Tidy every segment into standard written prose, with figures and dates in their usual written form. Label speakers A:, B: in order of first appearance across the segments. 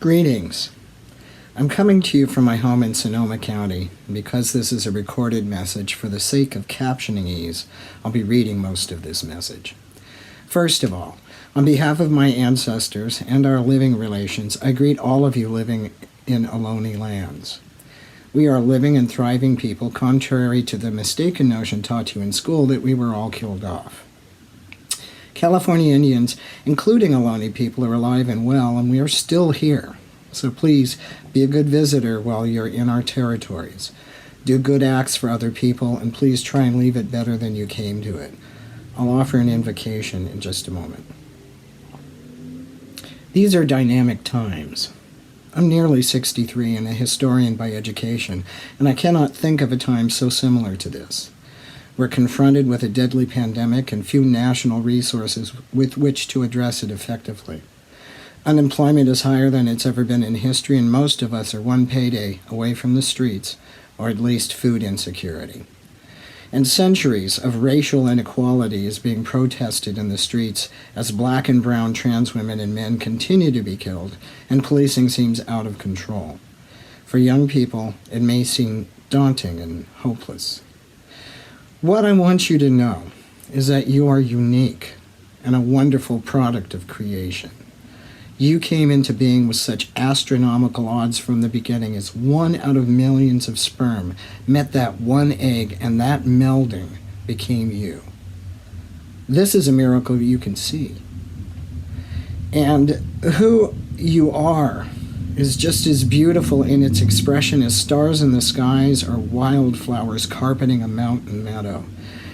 A: Greetings. I'm coming to you from my home in Sonoma County. Because this is a recorded message, for the sake of captioning ease, I'll be reading most of this message. First of all, on behalf of my ancestors and our living relations, I greet all of you living in Ohlone lands. We are living and thriving people, contrary to the mistaken notion taught you in school that we were all killed off. California Indians, including Ohlone people, are alive and well, and we are still here. So please be a good visitor while you're in our territories. Do good acts for other people, and please try and leave it better than you came to it. I'll offer an invocation in just a moment. These are dynamic times. I'm nearly 63 and a historian by education, and I cannot think of a time so similar to this. We're confronted with a deadly pandemic and few national resources with which to address it effectively. Unemployment is higher than it's ever been in history, and most of us are one payday away from the streets, or at least food insecurity. And centuries of racial inequality is being protested in the streets as black and brown trans women and men continue to be killed, and policing seems out of control. For young people, it may seem daunting and hopeless. What I want you to know is that you are unique and a wonderful product of creation. You came into being with such astronomical odds from the beginning as 1 out of millions of sperm met that one egg, and that melding became you. This is a miracle you can see. And who you are is just as beautiful in its expression as stars in the skies or wildflowers carpeting a mountain meadow.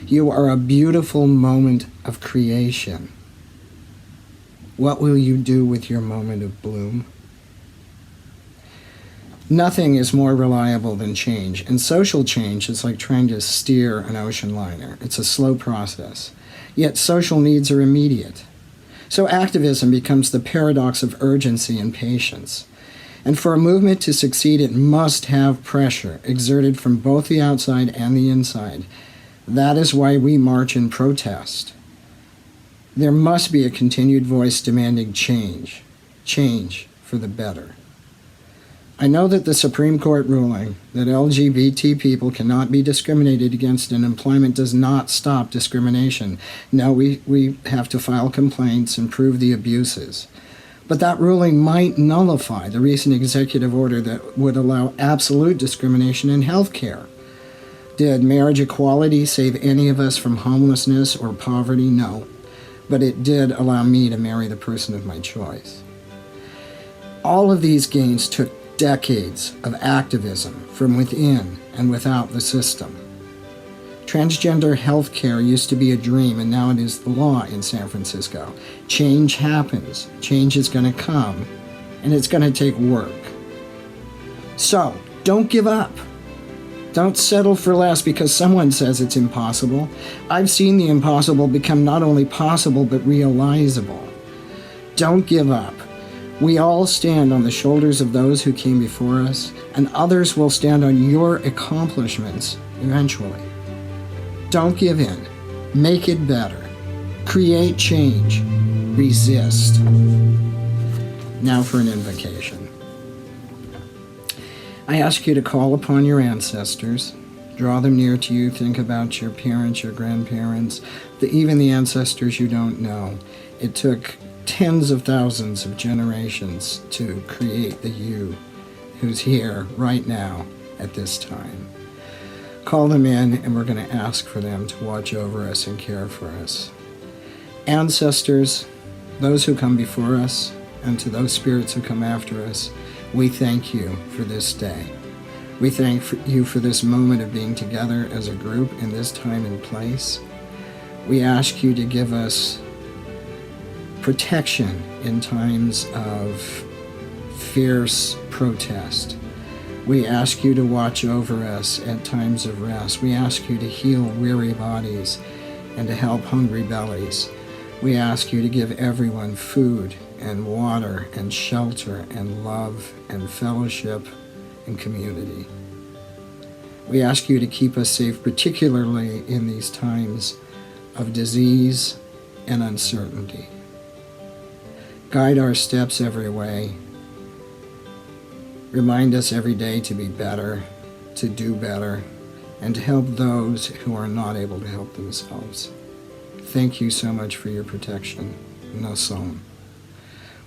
A: You are a beautiful moment of creation. What will you do with your moment of bloom? Nothing is more reliable than change, and social change is like trying to steer an ocean liner. It's a slow process, yet social needs are immediate. So activism becomes the paradox of urgency and patience. And for a movement to succeed, it must have pressure exerted from both the outside and the inside. That is why we march and protest. There must be a continued voice demanding change for the better. I know that the Supreme Court ruling that LGBT people cannot be discriminated against in employment does not stop discrimination. No, we have to file complaints and prove the abuses. But that ruling might nullify the recent executive order that would allow absolute discrimination in health care. Did marriage equality save any of us from homelessness or poverty? No. But it did allow me to marry the person of my choice. All of these gains took decades of activism from within and without the system. Transgender health care used to be a dream, and now it is the law in San Francisco. Change happens. Change is going to come, and it's going to take work. So, don't give up. Don't settle for less because someone says it's impossible. I've seen the impossible become not only possible, but realizable. Don't give up. We all stand on the shoulders of those who came before us, and others will stand on your accomplishments eventually. Don't give in. Make it better. Create change. Resist. Now for an invocation. I ask you to call upon your ancestors. Draw them near to you. Think about your parents, your grandparents, even the ancestors you don't know. It took tens of thousands of generations to create the you who's here right now at this time. Call them in, and we're going to ask for them to watch over us and care for us. Ancestors, those who come before us, and to those spirits who come after us, we thank you for this day. We thank you for this moment of being together as a group in this time and place. We ask you to give us protection in times of fierce protest. We ask you to watch over us at times of rest. We ask you to heal weary bodies and to help hungry bellies. We ask you to give everyone food and water and shelter and love and fellowship and community. We ask you to keep us safe, particularly in these times of disease and uncertainty. Guide our steps every way Remind us every day to be better, to do better, and to help those who are not able to help themselves. Thank you so much for your protection. Nosom.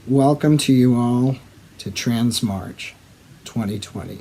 A: Welcome to you all to Trans March 2020.